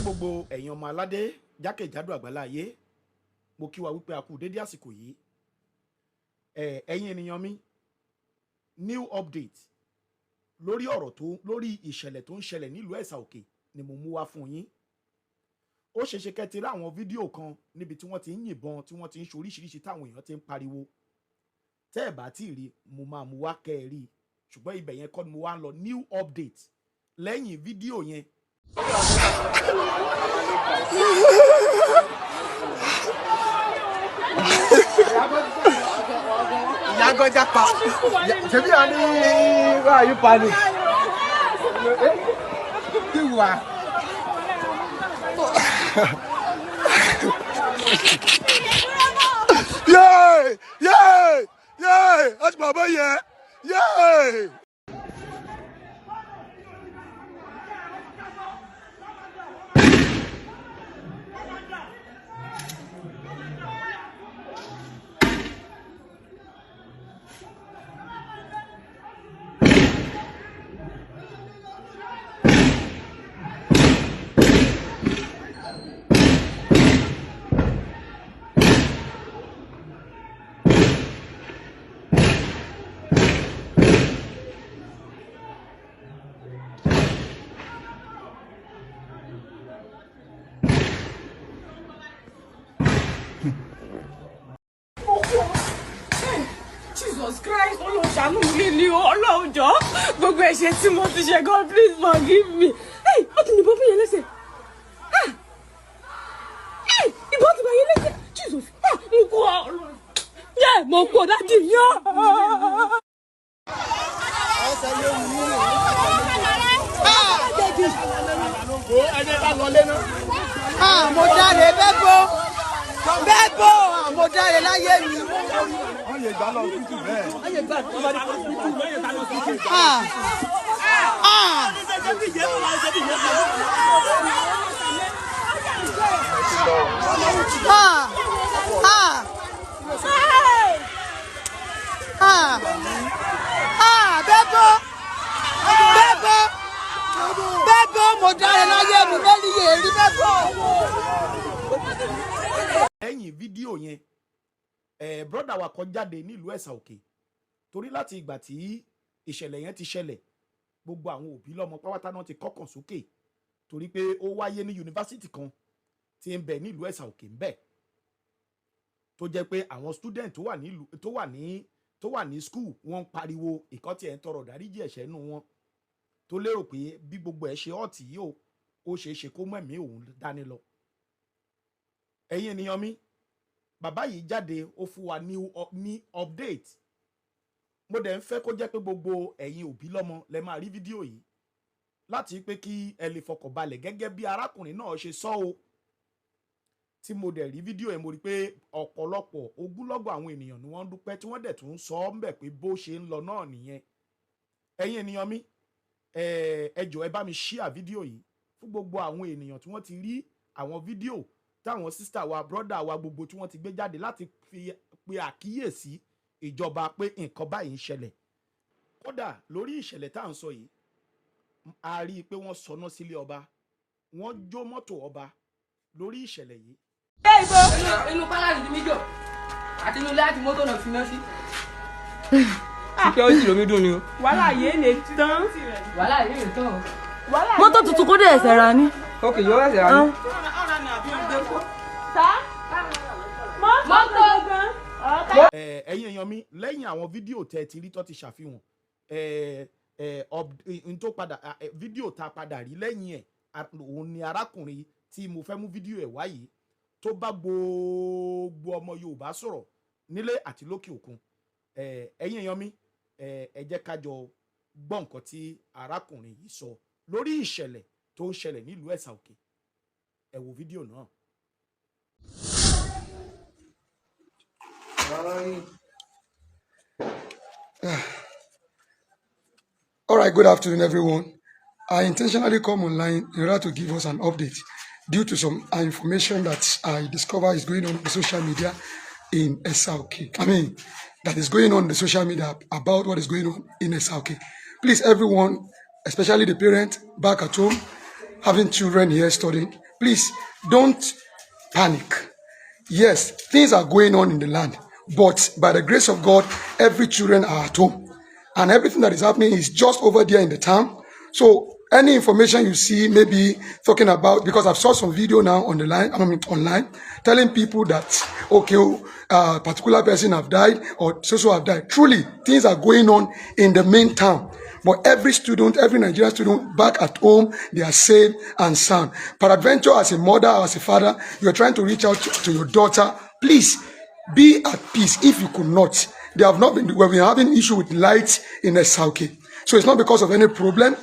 gbogbo ẹ̀yin ọmọ aládé jákèjádò àgbáláyé mo kí wa wípé a kú dédé àsìkò yìí. Ẹ̀yin ènìyàn mi, new update lórí ìṣẹ̀lẹ̀ tó ń ṣẹlẹ̀ nílùú Ẹ̀sà Òkè ni mo mú wá fún yín. Ó ṣeéṣe kẹ́ ti rí àwọn fídíò kan níbi tí wọ́n ti ń yìnbọn, tí wọ́n ti ń ṣoríṣiríṣi táwọn èèyàn ti ń pariwo. Tẹ́ ẹ̀ bá tí rí, mo máa mú wá kẹ́ ẹ rí. Ṣùgbọ́n ibẹ̀ yẹn kọ́ ni mo wá ń lọ. New update lẹ́yìn fídíò yẹn. Yago japa. Ṣebí ani wa you pani. Kiwa. Yay! Yay! Yay! That's my boy here. Yay! Jesus Christ, Ọlọ́run ṣàánú mi ni o, Ọlọ́run jọ̀ọ́, gbogbo ẹ̀ṣẹ̀ tí mo ti ṣe, God please forgive me. Hey, ó ti yìnbọn fún yẹn lẹ́sẹ̀. Hey, ìbọn ti bá yẹn lẹ́sẹ̀. Jesus, mo kú ọ. Yeah, mo kú ọ dájú yọ. Mo jáde bẹ́ẹ̀bó mo jáde láyé mi. Wọ́n lè gbá lọ tútù bẹ́ẹ̀. Wọ́n lè gbá tútù bẹ́ẹ̀. Bẹ́ẹ̀bó mo jáde láyé mi lórí èrí bẹ́ẹ̀bó. Lẹ́yìn fídíò yẹn, brọ́dà wa kan jáde nílùú Ẹ̀sà Òkè torí láti ìgbà tí ìṣẹ̀lẹ̀ yẹn ti ṣẹlẹ̀ gbogbo àwọn òbí lọ́mọ pátá náà ti kọ́kàn sókè torí pé ó wáyé ní yunifásitì kan tí ń bẹ nílùú Ẹ̀sà Òkè ń bẹ tó jẹ́ pé àwọn student tó wà ní school wọ́n ń pariwo ìkan tí ẹ̀ ń tọrọ dáríjì ẹ̀ṣẹ̀ nù wọn tó lérò pé bí gbogbo ẹ̀ ṣe ọ̀tí yìí ó ṣeé ṣe kó mú ẹ̀mí òun dání lọ. Ẹ̀yin ènìyàn mi, bàbá yìí jáde ó fún wa ní update. Mo dẹ̀ ń fẹ́ kó jẹ́ pé gbogbo ẹ̀yin òbí lọ́mọ lẹ máa rí fídíò yìí láti pé kí ẹ lè fọkàn balẹ̀ gẹ́gẹ́ bí arákùnrin náà ṣe sọ o. Tí mo dẹ̀ rí fídíò yẹn mo rí pé ọ̀pọ̀lọpọ̀ ogúnlọ́gọ̀ àwọn ènìyàn ni wọ́n ń dúpẹ́ tí wọ́n dẹ̀ tún sọ ọ́ ń bẹ̀ pé bó ṣe ń lọ náà nìyẹn. Ẹ̀yin ènìyàn mi, ẹ jọ̀ọ́ ẹ bá mi share fídíò yìí fún gbogbo àwọn ènìyàn tí wọ́n ti rí àwọn fídíò táwọn sísítà wa brọ́dà wa gbogbo tí wọ́n ti gbé jáde láti fi pe àkíyèsí ìjọba pé nǹkan báyìí ń ṣẹlẹ̀. Kódà lórí ìṣẹ̀lẹ̀ tá à ń sọ yìí a rí i pé wọ́n sọná sílé ọba, wọ́n jó mọ́tò ọba lórí ìṣẹ̀lẹ̀ yìí. Inú pálásì ti mí jò àti inú ilé àti mọ́tò náà fi náà sí. Kíkẹ́ ó jì lómi dùn ni o. Wàhálà yéé lè tán. Mọ́tò tuntun kó dé ẹsẹ̀ ra ní. Ok, yóò ẹsẹ̀ ra ní. Ẹ̀yin èèyàn mi, lẹ́yìn àwọn fídíò tẹ́ ti rí tó ti ṣàfihàn fídíò tá a padà rí lẹ́yìn ẹ̀ òun ni arákùnrin tí mo fẹ́ mú fídíò ẹ̀ wá yìí tó bá gbogbo ọmọ Yorùbá sọ̀rọ̀ nílé àti lókè òkun. Ẹ̀yin èèyàn mi, ẹ jẹ́ ká jọ gbọ́ nǹkan tí arákùnrin yìí sọ lórí ìṣẹ̀lẹ̀ tó ń ṣẹlẹ̀ nílùú Ẹ̀sà Òkè. Ẹ wo fídíò náà. All right, good afternoon, everyone. I intentionally come online in order to give us an update due to some information that I discover is going on the social media in Ẹ̀sà Òkè. That is going on the social media about what is going on in Ẹ̀sà Òkè. Please, everyone, especially the parents back at home, having children here studying, please don't panic. Yes, things are going on in the land, but by the grace of God, every children are at home. And everything that is happening is just over there in the town. So any information you see, maybe talking about, because I've saw some video now on the line, online, telling people that, okay, a particular person have died or so have died. Truly, things are going on in the main town. But every student, every Nigerian student back at home, they are safe and sound. Peradventure, as a mother or as a father, you're trying to reach out to your daughter. Please be at peace if you could not. They have not been, we've been having issue with lights in Esauke. So it's not because of any problem.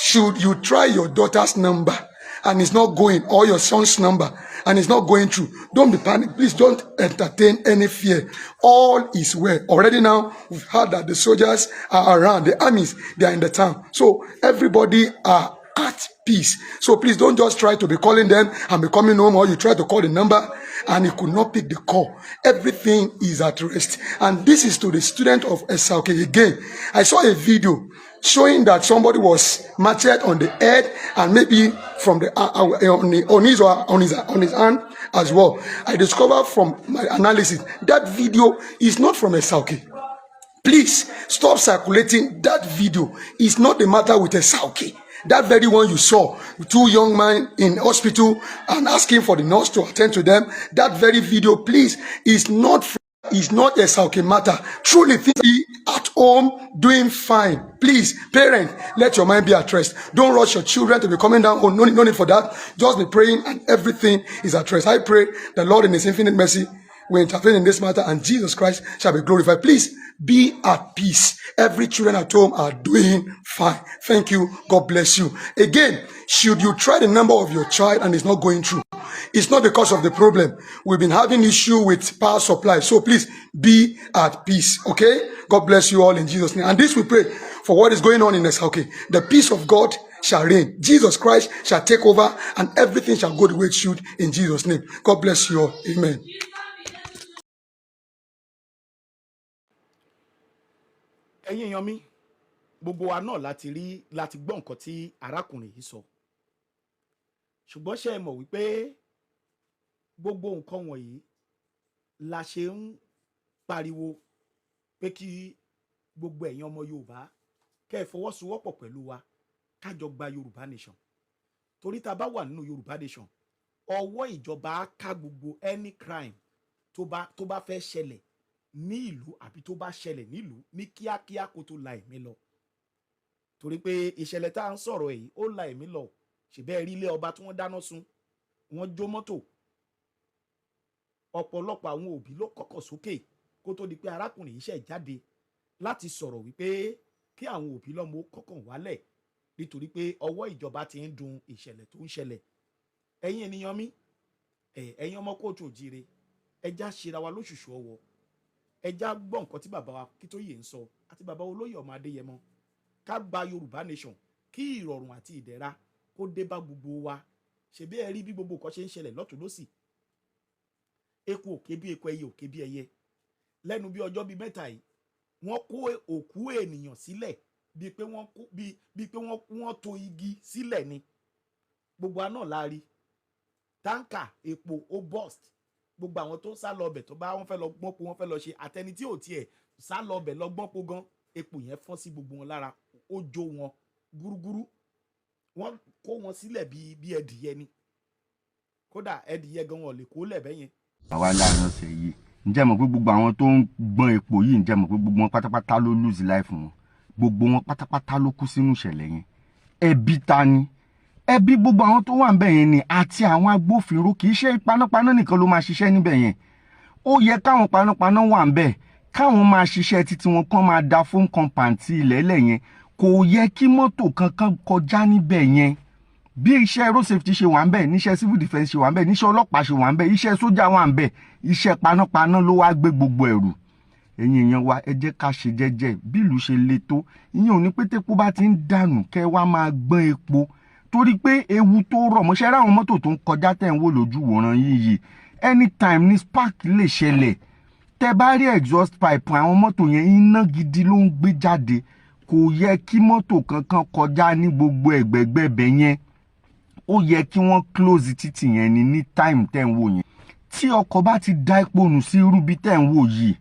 Should you try your daughter's number and it's not going, or your son's number and it's not going through, don't be panicked. Please don't entertain any fear. All is well. Already now, we've heard that the soldiers are around, the armies, they are in the town. So everybody are at peace. So please don't just try to be calling them and be coming home, or you try to call the number and you could not pick the call. Everything is at rest. And this is to the student of Esauke again. I saw a video showing that somebody was matched on the head and maybe from the on his hand as well. I discovered from my analysis that video is not from Esauke. Please stop circulating that video. It's not the matter with Esauke. That very one you saw, 2 young men in hospital and asking for the nurse to attend to them. That very video, please, is not a Esauke matter. Truly, be at home doing fine. Please, parent, let your mind be at rest. Don't rush your children to be coming down. Oh, no need for that. Just be praying and everything is at rest. I pray the Lord in his infinite mercy will intervene in this matter and Jesus Christ shall be glorified. Please be at peace. Every children at home are doing fine. Thank you. God bless you. Again, should you try the number of your child and it's not going through, it's not because of the problem. We've been having issue with power supply. So please be at peace. Okay? God bless you all in Jesus' name. And this we pray for what is going on in Esauke. The peace of God shall reign. Jesus Christ shall take over and everything shall go the way it should in Jesus' name. God bless you all. Amen. ẹ̀yin èèyàn mi, gbogbo wa náà láti gbọ́ nǹkan tí arákùnrin yìí sọ. Ṣùgbọ́n ṣé ẹ mọ̀ wípé gbogbo nǹkan wọ̀nyí la ṣe ń pariwo pé kí gbogbo ẹ̀yin ọmọ Yorùbá kẹ́ ẹ fọwọ́sowọ́pọ̀ pẹ̀lú wa ká jọ gba Yorùbá nation. Torí tá bá wà nínú Yorùbá nation, ọwọ́ ìjọba á ká gbogbo any crime tó bá fẹ́ ṣẹlẹ̀ ní ìlú àbí tó bá ṣẹlẹ̀ nílùú ní kíákíá kó tó la ẹ̀mí lọ. Torí pé ìṣẹ̀lẹ̀ tá à ń sọ̀rọ̀ èyí ó la ẹ̀mí lọ. Ṣèbẹ́ rí ilé ọba tí wọ́n dáná sun, wọ́n jó mọ́tò. Ọ̀pọ̀lọpọ̀ àwọn òbí ló kọ́kọ́ sókè kó tó di pé arákùnrin yìí ṣẹ̀ jáde láti sọ̀rọ̀ wípé kí àwọn òbí lọ́mọ kọ́kàn wálẹ̀ nítorí pé ọwọ́ ìjọba ti ń dun ìṣẹ̀lẹ̀ tó ń ṣẹlẹ̀. Ẹ̀yin ènìyàn mi, ẹ̀yin ọmọ kóòtù òjire, ẹjá ṣera wa lóṣùṣù ọwọ́. Ẹjá gbọ́ nǹkan tí bàbá wa Akíntóyè ń sọ àti bàbá olóyè ọmọ Adéyẹmọ. Ká gba Yorùbá nation kí ìrọ̀rùn àti ìdẹ̀ra kó dé bá gbogbo wa. Ṣebí ẹ rí bí gbogbo nǹkan ṣe ń ṣẹlẹ̀ lọ́tùn lósì. Eku òkè bí eku, ẹyẹ òkè bí ẹyẹ. Lẹ́nu bí ọjọ́ bí mẹ́ta yìí, wọ́n kó òkú ènìyàn sílẹ̀ bíi pé wọ́n to igi sílẹ̀ ni. Gbogbo àná la rí. Táǹkà epo ó burst. Gbogbo àwọn tó ń sá lọ ọbẹ̀ tó bá wọ́n fẹ́ lọ gbọ́npo, wọ́n fẹ́ lọ ṣe àtẹni tí ò tiẹ̀ sá lọ ọbẹ̀ lọ gbọ́npo gan, epo yẹn fọ́n sí gbogbo wọn lára, ó jó wọn gúrúgúrú. Wọ́n kó wọn sílẹ̀ bí ẹdìyẹ ni. Kódà ẹdìyẹ gan wọn lè kó lẹ̀ bẹ́yẹn. Àwa láàrin ọ̀sẹ̀ yìí, ǹjẹ́ mọ̀ pé gbogbo àwọn tó ń gbọ́n epo yìí, ǹjẹ́ mọ̀ pé gbogbo wọn pátápátá ló lose life wọn. Gbogbo wọn pátápátá ló kú sínú ìṣẹ̀lẹ̀ yẹn. Ẹbí ta ni? Ẹbí gbogbo àwọn tó wà ńbẹ̀ yẹn ni àti àwọn agbófinró. Kì í ṣe panápaná nìkan ló máa ṣiṣẹ́ níbẹ̀ yẹn. Ó yẹ káwọn panápaná wà ńbẹ̀, káwọn máa ṣiṣẹ́ títí wọn kàn máa da phone compound ti ilẹ̀ẹ́lẹ̀ yẹn. Kò yẹ kí mọ́tò kankan kọjá níbẹ̀ yẹn. Bí iṣẹ́ road safety ṣe wà ńbẹ̀, níṣẹ́ civil defence ṣe wà ńbẹ̀, níṣẹ́ ọlọ́pàá ṣe wà ńbẹ̀, iṣẹ́ sójà wà ńbẹ̀, iṣẹ́ panápaná ló wá gbé gbogbo ẹ̀rù. Ẹ̀yin èèyàn wa, ẹ jẹ́ ká ṣe jẹ́jẹ́ bí ìlú ṣe le tó. Ìyẹn ò ní pé tépo bá ti ń dànù kẹ́ wá máa gbọ́n epo. Torí pé ewu tó rọ̀ mọ́ ṣẹ́ ráwọn mọ́tò tó ń kọjá tẹ̀ ń wò lójú wòran yìí anytime ní spark lè ṣẹlẹ̀. Tẹ́ bá rí exhaust pipe àwọn mọ́tò yẹn, iná gidi ló ń gbé jáde. Kò yẹ kí mọ́tò kankan kọjá ní gbogbo ẹ̀gbẹ̀gbẹ̀ bẹ̀ yẹn. ó yẹ kí wọ́n close títì yẹn ni ní time tẹ́ ń wò yẹn. Tí ọkọ̀ bá ti dá epo nù sí irú bí tẹ́ ń wò yìí,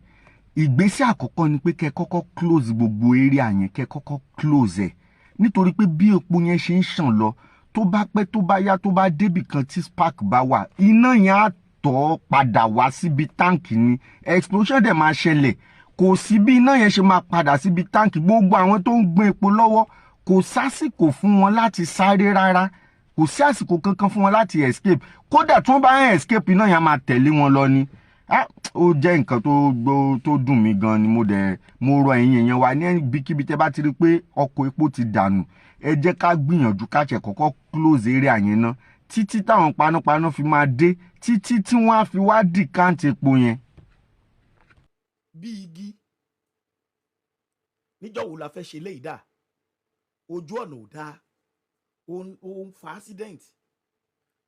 ìgbésẹ̀ àkọ́kọ́ ni pé kẹ́ kọ́kọ́ close gbogbo area yẹn, kẹ́ kọ́kọ́ close ẹ̀. Nítorí pé bí epo yẹn ṣe ń ṣàn lọ, tó bá pẹ́ tó bá yá tó bá débì kan tí spark bá wà, iná yẹn á tọ́ padà wá síbi táǹkì ni. Explosion dẹ̀ máa ṣẹlẹ̀. Kò sí bí iná yẹn ṣe máa padà síbi táǹkì. Gbogbo àwọn tó ń gbé epo lọ́wọ́, kò sásìkò fún wọn láti sáré rárá. Kò sí àsìkò kankan fún wọn láti escape. Kódà tí wọ́n bá ń escape, iná yẹn máa tẹ̀lé wọn lọ ni. Ó jẹ́ nǹkan tó dùn mí gan ni. Mo rọ ẹ̀yin èèyàn wa ní ibikíbi tẹ́ bá ti rí pé ọkọ̀ epo ti dànù, ẹ jẹ́ ká gbìyànjú ká ṣe kọ́kọ́ close area yẹn ná, títí táwọn panápaná fi máa dé, títí tí wọ́n á fi wá dìkáǹtì epo yẹn. Bí igi níjọ́ wo la fẹ́ ṣe léyìí dà? Ojú ọ̀nà ò dáa, ó ń fa accident.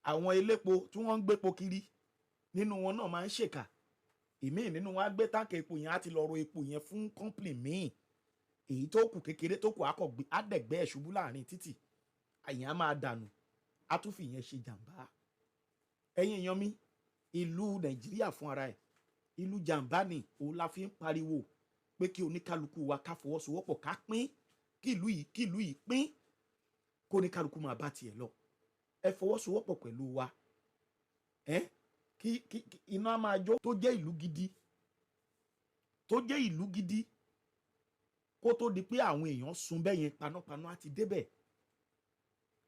Àwọn elépo tí wọ́n ń gbépo kiri nínú wọn náà máa ń ṣèkà. Ìmíì nínú wọn á gbé táǹkì epo yẹn á ti lọ ro epo yẹn fún company míì. Èyí tó kù kékeré tó kù akọ̀gbé àdẹ̀gbẹ́ ṣubú láàrin títì, àyàn á máa dànù, á tún fi yẹn ṣe jàǹbá. Ẹ̀yin èèyàn mi, ìlú Nàìjíríà fún ara ẹ̀, ìlú jàǹbá ni. Òun la fi ń pariwo pé kí oníkálukú wa ká fọwọ́sowọ́pọ̀ ká pín, kí ìlú yìí pín, kó oníkálukú máa bá tiẹ̀ lọ. Ẹ fọwọ́sowọ́pọ̀ pẹ̀lú wa, kí iná máa jó tó jẹ́ ìlú gidi, kó tó di pé àwọn èèyàn sun bẹ́ẹ̀ yẹn, panápaná á ti débẹ̀.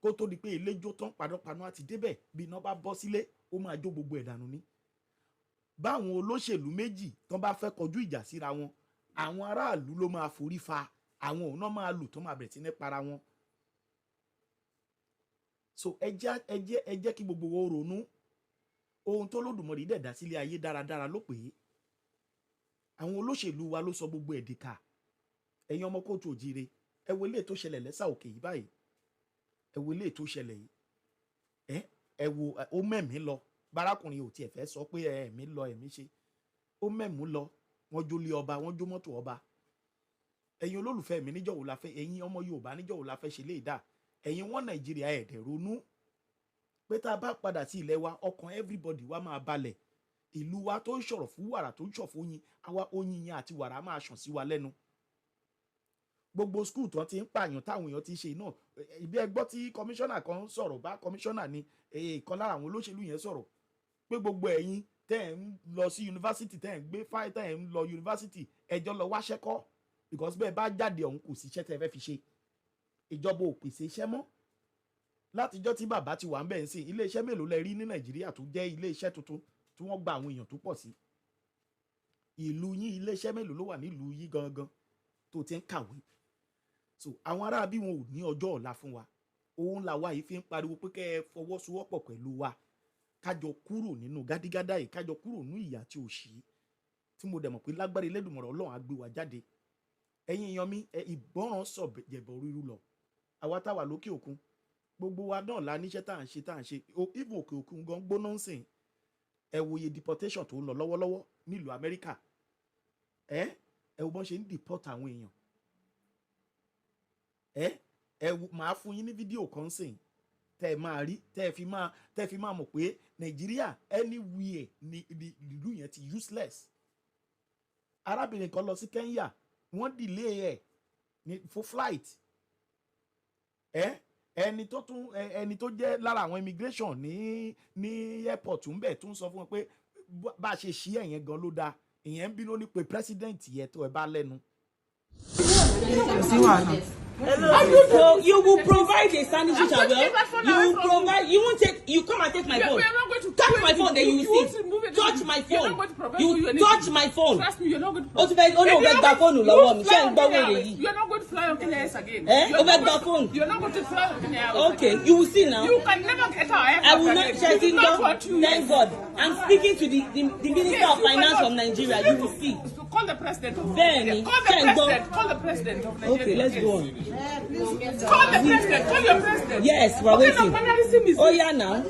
Kó tó di pé ilé jó tán, panápaná á ti débẹ̀. Bí iná bá bọ́ sílé, ó máa jó gbogbo ẹ̀ dànù ni. Báwọn olóṣèlú méjì tán bá fẹ́ kọjú ìjà síra wọn, àwọn aráàlú ló máa forí fa, àwọn òun náà máa lù tó máa bẹ̀rẹ̀ sí ní para wọn. So ẹ jẹ́ kí gbogbo wo ronú. Ohun tó lódùmarè dẹ̀ dá sílé ayé dáradára ló pè é. Àwọn olóṣèlú wa ló sọ gbogbo ẹ̀ dìkà. Ẹ̀yin ọmọ kóòtù òjire, ẹ wo eléyìí tó ṣẹlẹ̀ lẹ́sà òkè yìí báyìí. Ẹ wo eléyìí tó ṣẹlẹ̀ yìí. Ẹ wo ó mẹ́mí lọ. Bárakùnrin ò tiẹ̀ fẹ́ sọ pé ẹ̀mí lọ ẹ̀mí ṣe. Ó mẹ́mú lọ. Wọ́n jó lé ọba, wọ́n jó mọ́tò ọba. Ẹ̀yin olólùfẹ́ mi, níjọ́ wo la fẹ́, ẹ̀yin ọmọ Yorùbá níjọ́ wo la fẹ́ ṣe léyìí dà? Ẹ̀yin wọn Nàìjíríà ẹ̀dẹ̀ ronú pé tá a bá padà sí ilẹ̀ wa, ọkàn everybody wa máa balẹ̀. Ìlú wa tó ń ṣọ̀rọ̀ fún wàrà, tó ń ṣọ̀ fún oyin, àwa oyin yẹn àti wàrà máa ṣàn sí wa lẹ́nu. Gbogbo skul tó ti ń pààyàn táwọn èèyàn ti ṣe náà, ibi ẹgbọ́ tí kọmíṣánná kan sọ̀rọ̀, bá kọmíṣánná ni ìkan lára àwọn olóṣèlú yẹn sọ̀rọ̀ pé gbogbo ẹ̀yin tẹ́ ẹ̀ ń lọ sí yunifásitì, tẹ́ ẹ̀ ń gbé fáì, tẹ́ ẹ̀ ń lọ yunifásitì, ẹjọ́ lọ wáṣẹ́ kọ́, because bẹ́ẹ̀ bá jáde ọ̀hún kò sí iṣẹ́ tẹ́ ẹ fẹ́ fi ṣe. Ìjọba ò pèsè iṣẹ́ mọ́. Látijọ́ tí bàbá ti wà ń bẹ̀ ń sìn, ilé iṣẹ́ mélòó lẹ rí ní Nàìjíríà tó jẹ́ ilé iṣẹ́ tuntun tí wọ́n gba àwọn èèyàn tó pọ̀ sí? Ìlú yín, ilé iṣẹ́ mélòó ló wà nílùú yín gangan tó ti ń kàwé? So àwọn ará bí wọn ò ní ọjọ́ ọ̀la fún wa. Òun làwa yìí fi ń pariwo pé kẹ́ ẹ fọwọ́sowọ́pọ̀ pẹ̀lú wa, kájọ kúrò nínú gádígádá yìí, kájọ kúrò nínú ìyà tí ò ṣí, tí mo dẹ̀ mọ̀ pé lágbára Elédùmarè Ọlọ́run á gbé wa jáde. Ẹ̀yin èèyàn mi, ìgbọràn sọ jẹ̀bọ̀ ríru lọ. Àwa táwa lókè òkun, gbogbo wa náà la níṣẹ́ tá à ń ṣe. Even òkè òkun gan gbóná ń sìn. Ẹ wo iye deportation tó ń lọ lọ́wọ́lọ́wọ́ nílùú Amẹ́ríkà. Ẹ wo bọ́n ṣe ń deport àwọn èèyàn. Màá fún yín ní fídíò kan sìn tẹ́ ẹ máa rí, tẹ́ ẹ fi máa mọ̀ pé Nàìjíríà anywhere ni ìlú yẹn ti useless. Arábìnrin kan lọ sí Kenya, wọ́n delay ẹ̀ fún flight. Ẹni tó jẹ́ lára àwọn immigration ní airport ń bẹ̀ tún sọ fún wọn pé bá a ṣe ṣí ẹ̀yẹn gan ló dáa. Ìyẹn ń bínú ní pé president yẹn tó ẹ bá lẹ́nu. So you will provide a sanitary towel. You won't take. You come and take my phone. Touch my phone, then you will see. Touch my phone. You touch my phone. Trust me, you're not going to. Oh, no, back the phone, lọ́wọ́ mi. You're not going to fly on NIS again. Back the phone. You're not going to fly on NIS. Okay, you will see now. You can never get our airport. I will not check in. Thank God. I'm speaking to the Minister of Finance from Nigeria. You will see. Call the president. Then, call the president of Nigeria. Okay, let's go on. Call the president. Call your president. Yes, we're waiting. Oh yeah, now.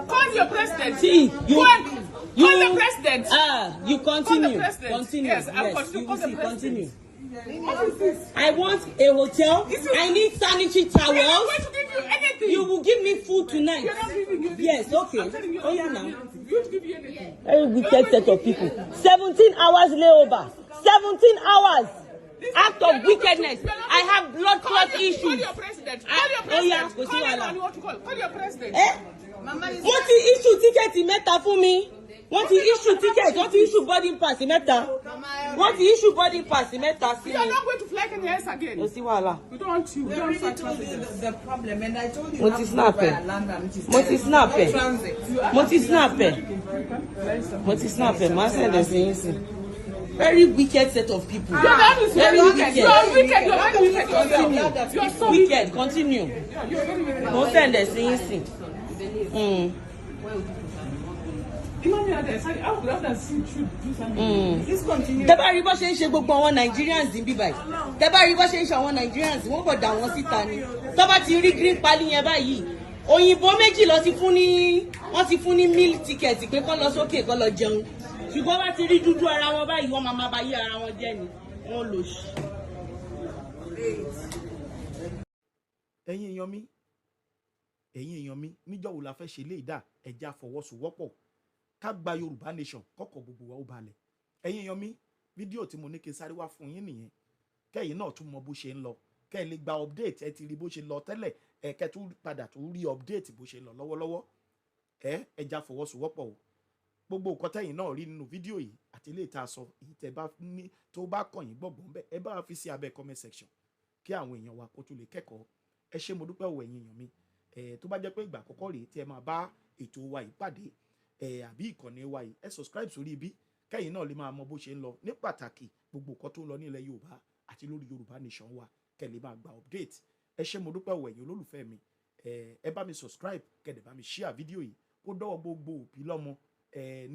Call your president. See, call the president. You continue. Call the president. Continue. Yes, Yes, you will see. Continue. I want a hotel. I need sanitary towels. I'm not going to give you anything. You will give me food tonight. You're not giving you. Yes, okay. Oh yeah, now. You won't give you anything. Very wicked set of people. 17 hours layover. 17 hours. Act of wickedness. I have blood clot issues. Call your president. Call your president. Oh yeah, go see Call wala. anyone you want to call. Call your president. Wọ́n ti issue ticket mẹ́ta fún mi. Wọ́n ti issue ticket. Wọ́n ti issue boarding pass mẹ́ta. Wọ́n ti issue boarding pass mẹ́ta sí mi. You are not going to fly Kenya again. Go see wala. We don't want you. We don't want the problem, and I told you. Mo ti snap ẹ. Mo ti snap ẹ. Mo ti snap ẹ. Mo ti snap ẹ. Màá send ẹ sí yín sí. Very wicked set of people. Very wicked. You are wicked. You are very wicked. You are so Wicked. Continue. Mo send ẹ sí yín sí. Tẹ́bá rí bó ṣe ń ṣe gbogbo àwọn Nigerians ní bíbáyìí. Tẹ́bá rí bó ṣe ń ṣe àwọn Nigerians wọ́n kò dà wọ́n síta ni. Tọ́ba ti rí green pali yẹn báyìí. Òyìnbó méjì lọ ti fún ní wọ́n ti fún ní meal ticket pé kó lọ sókè kó lọ jẹun. Ṣùgbọ́n bá ti rí dúdú ara wọn báyìí wọ́n máa bá yí ara wọn jẹ́ ni. Wọ́n lò sí. ẹ̀yin èèyàn mi níjọ́ wo la fẹ́ ṣe léèdà ẹ̀já fọwọ́sowọ́pọ̀ ká gba Yorùbá nation kọ́kọ́ gbogbo wa ó balẹ̀. ẹ̀yin èèyàn mi fídíò tí mo ní kí n sáré wá fún yín nìyẹn kẹ́yìn náà tún mọ bó ṣe ń lọ kẹ́ ẹ lè gba update ẹ ti rí bó ṣe lọ tẹ́lẹ̀ ẹ kẹ́ tún padà tún rí update bó ṣe lọ lọ́wọ́lọ́wọ́ ẹ̀já fọwọ́sowọ́pọ̀ o gbogbo nǹkan tẹ́yìn náà rí nínú fídíò yìí àti ilé ìta sọ èyí tẹ́ bá ní tó bá kàn yín gbọ̀ngbọ̀n bẹ́ẹ̀ ẹ bá fi sí abẹ́ comment section kí àwọn èèyàn wa kó tún lè kẹ́kọ̀ọ́ ẹ ṣé mo dúpẹ́ òwò ẹ̀yin èèyàn mi tó bá jẹ́ pé ìgbà àkọ́kọ́ rèé tí ẹ máa bá ètò wa yìí pàdé àbí ìkànnì wa yìí ẹ subscribe sórí ibi kẹ́yìn náà lè máa mọ bó ṣe ń lọ ní pàtàkì gbogbo nǹkan tó ń lọ ní ilẹ̀ Yorùbá àti lórí Yorùbá nation wa kẹ́ lè máa gba update ẹ ṣé mo dúpẹ́ òwò ẹ̀yin olólùfẹ́ mi ẹ bá mi subscribe kẹ́ dẹ̀ bá mi share fídíò yìí kó dọ́wọ́ gbogbo òbí lọ́mọ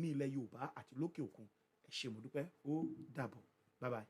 ní ilẹ̀ Yorùbá àti lókè òkun ẹ ṣé mo dúpẹ́ ó dàbọ̀ bye bye.